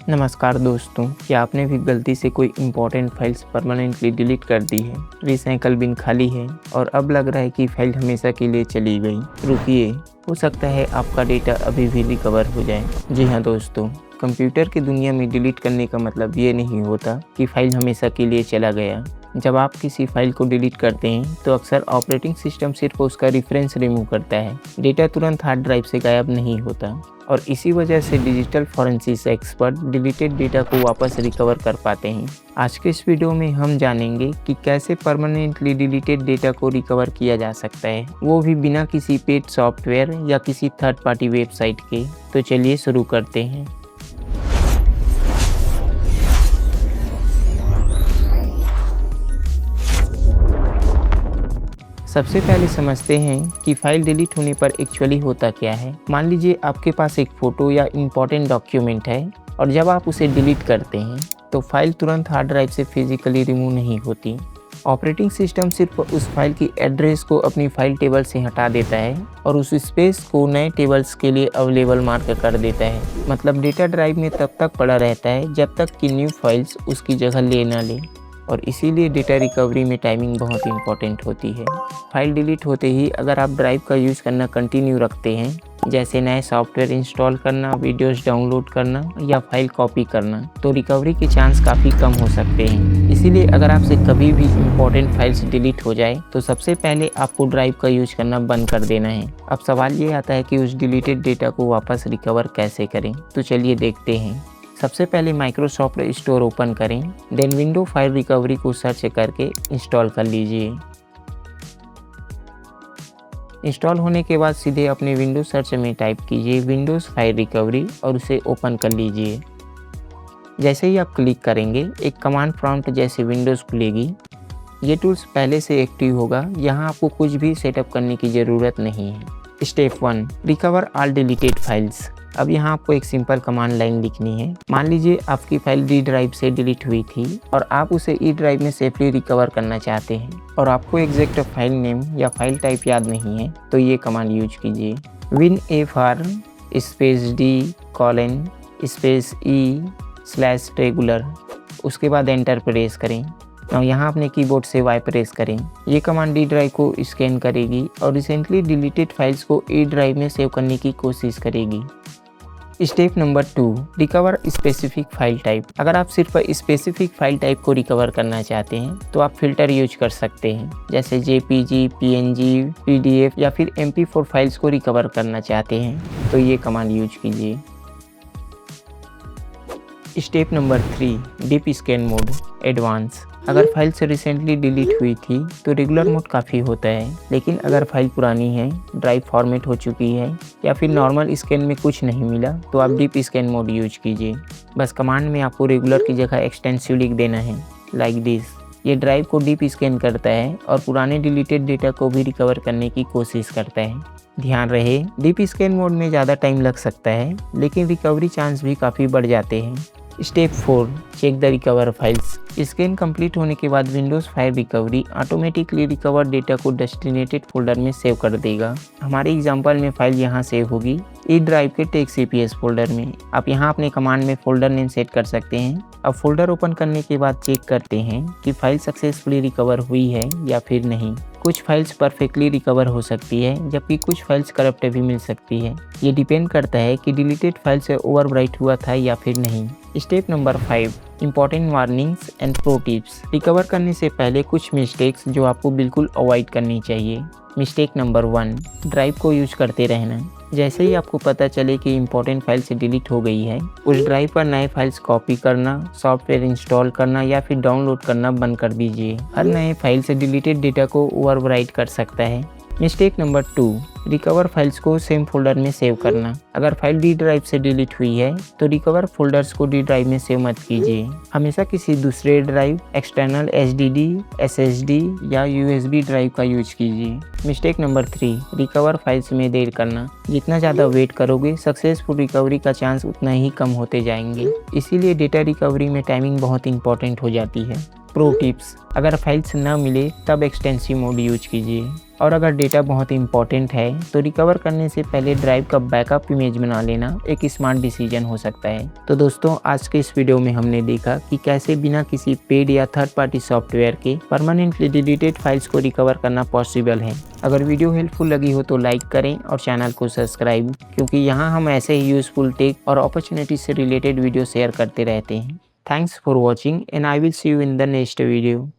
नमस्कार दोस्तों, क्या आपने भी गलती से कोई इम्पोर्टेंट फाइल्स परमानेंटली डिलीट कर दी है? रिसाइकल बिन खाली है और अब लग रहा है कि फाइल हमेशा के लिए चली गई। रुकिए, हो सकता है आपका डेटा अभी भी रिकवर हो जाए। जी हाँ दोस्तों, कंप्यूटर की दुनिया में डिलीट करने का मतलब ये नहीं होता कि फाइल हमेशा के लिए चला गया। जब आप किसी फाइल को डिलीट करते हैं तो अक्सर ऑपरेटिंग सिस्टम सिर्फ उसका रेफरेंस रिमूव करता है। डेटा तुरंत हार्ड ड्राइव से गायब नहीं होता और इसी वजह से digital forensics expert deleted data को वापस रिकवर कर पाते हैं। आज के इस वीडियो में हम जानेंगे कि कैसे परमानेंटली डिलीटेड डेटा को रिकवर किया जा सकता है, वो भी बिना किसी पेड सॉफ्टवेयर या किसी थर्ड पार्टी वेबसाइट के। तो चलिए शुरू करते हैं। सबसे पहले समझते हैं कि फाइल डिलीट होने पर एक्चुअली होता क्या है। मान लीजिए आपके पास एक फ़ोटो या इम्पोर्टेंट डॉक्यूमेंट है और जब आप उसे डिलीट करते हैं तो फाइल तुरंत हार्ड ड्राइव से फिजिकली रिमूव नहीं होती। ऑपरेटिंग सिस्टम सिर्फ उस फाइल की एड्रेस को अपनी फाइल टेबल से हटा देता है और उस स्पेस को नए टेबल्स के लिए अवेलेबल मार्क कर देता है। मतलब डेटा ड्राइव में तब तक पड़ा रहता है जब तक कि न्यू फाइल्स उसकी जगह ले ना ले। और इसीलिए डेटा रिकवरी में टाइमिंग बहुत इंपॉर्टेंट होती है। फाइल डिलीट होते ही अगर आप ड्राइव का यूज़ करना कंटिन्यू रखते हैं, जैसे नए सॉफ्टवेयर इंस्टॉल करना, वीडियोस डाउनलोड करना या फाइल कॉपी करना, तो रिकवरी के चांस काफ़ी कम हो सकते हैं। इसीलिए अगर आपसे कभी भी इम्पोर्टेंट फाइल्स डिलीट हो जाए तो सबसे पहले आपको ड्राइव का यूज करना बंद कर देना है। अब सवाल ये आता है कि उस डिलीटेड डेटा को वापस रिकवर कैसे करें, तो चलिए देखते हैं। सबसे पहले माइक्रोसॉफ्ट स्टोर ओपन करें, देन विंडो फाइल रिकवरी को सर्च करके इंस्टॉल कर लीजिए। इंस्टॉल होने के बाद सीधे अपने विंडो सर्च में टाइप कीजिए विंडोज़ फाइल रिकवरी और उसे ओपन कर लीजिए। जैसे ही आप क्लिक करेंगे एक कमांड प्रॉम्प्ट जैसे विंडोज़ खुलेगी। ये टूल्स पहले से एक्टिव होगा, यहाँ आपको कुछ भी सेटअप करने की ज़रूरत नहीं है। Step 1, recover all deleted files. अब यहाँ आपको एक सिंपल कमांड लाइन लिखनी है। मान लीजिए आपकी फाइल डी ड्राइव से डिलीट हुई थी और आप उसे ई ड्राइव में सेफली रिकवर करना चाहते हैं और आपको एग्जैक्ट फाइल नेम या फाइल टाइप याद नहीं है, तो ये कमांड यूज कीजिए WinFR -D: E/regular। उसके बाद एंटर प्रेस करें और यहाँ अपने कीबोर्ड से Y प्रेस करें। ये कमांड डी ड्राइव को स्कैन करेगी और रिसेंटली डिलीटेड फाइल्स को ई ड्राइव में सेव करने की कोशिश करेगी। Step number 2, recover specific file type. अगर आप सिर्फ स्पेसिफिक फाइल टाइप को रिकवर करना चाहते हैं तो आप फिल्टर यूज कर सकते हैं, जैसे JPG, PNG, PDF या फिर MP4 फाइल्स को रिकवर करना चाहते हैं तो ये कमांड यूज कीजिए। Step number 3, deep scan mode advance. अगर फाइल से रिसेंटली डिलीट हुई थी तो रेगुलर मोड काफ़ी होता है, लेकिन अगर फाइल पुरानी है, ड्राइव फॉर्मेट हो चुकी है या फिर नॉर्मल स्कैन में कुछ नहीं मिला तो आप डीप स्कैन मोड यूज कीजिए। बस कमांड में आपको रेगुलर की जगह एक्सटेंसिव लिख देना है, लाइक दिस। ये ड्राइव को डीप स्कैन करता है और पुराने डिलीटेड डेटा को भी रिकवर करने की कोशिश करता है। ध्यान रहे, डीप स्कैन मोड में ज़्यादा टाइम लग सकता है, लेकिन रिकवरी चांस भी काफ़ी बढ़ जाते हैं। Step 4, check the recover files. Scan complete होने के बाद windows file recovery automatically recover data को डेस्टिनेटेड फोल्डर में सेव कर देगा। हमारे एग्जांपल में फाइल यहाँ सेव होगी ई ड्राइव के TextCPS फोल्डर में। आप यहाँ अपने कमांड में फोल्डर नेम सेट कर सकते हैं। अब फोल्डर ओपन करने के बाद चेक करते हैं कि फाइल सक्सेसफुली रिकवर हुई है या फिर नहीं। कुछ फाइल्स परफेक्टली रिकवर हो सकती है, जबकि कुछ फाइल्स करप्ट भी मिल सकती है। ये डिपेंड करता है कि डिलीटेड फाइल से ओवरराइट हुआ था या फिर नहीं। Step number 5, important warnings and pro tips. Recover करने से पहले कुछ मिस्टेक्स जो आपको बिल्कुल अवॉइड करनी चाहिए। मिस्टेक नंबर 1, ड्राइव को यूज करते रहना। जैसे ही आपको पता चले कि इंपॉर्टेंट फाइल से डिलीट हो गई है, उस ड्राइव पर नए फाइल्स कॉपी करना, सॉफ्टवेयर इंस्टॉल करना या फिर डाउनलोड करना बंद कर दीजिए। हर नए फाइल से डिलीटेड डेटा को ओवरराइट कर सकता है। मिस्टेक नंबर 2, रिकवर फाइल्स को सेम फोल्डर में सेव करना। अगर फाइल डी ड्राइव से डिलीट हुई है तो रिकवर फोल्डर्स को डी ड्राइव में सेव मत कीजिए। हमेशा किसी दूसरे ड्राइव, एक्सटर्नल HDD, SSD या USB ड्राइव का यूज कीजिए। मिस्टेक नंबर 3, रिकवर फाइल्स में देर करना। जितना ज़्यादा वेट करोगे, सक्सेसफुल रिकवरी का चांस उतना ही कम होते जाएंगे। इसीलिए डेटा रिकवरी में टाइमिंग बहुत इंपॉर्टेंट हो जाती है। प्रो टिप्स, अगर फाइल्स न मिले तब एक्सटेंसिव मोड यूज कीजिए और अगर डेटा बहुत इंपॉर्टेंट है तो रिकवर करने से पहले ड्राइव का बैकअप इमेज बना लेना एक स्मार्ट डिसीजन हो सकता है। तो दोस्तों, आज के इस वीडियो में हमने देखा कि कैसे बिना किसी पेड या थर्ड पार्टी सॉफ्टवेयर के परमानेंटली डिलीटेड फाइल्स को रिकवर करना पॉसिबल है। अगर वीडियो हेल्पफुल लगी हो तो लाइक करें और चैनल को सब्सक्राइब, क्योंकि यहाँ हम ऐसे ही यूजफुल टेक और अपॉर्चुनिटी से रिलेटेड वीडियो शेयर करते रहते हैं। Thanks for watching and I will see you in the next video.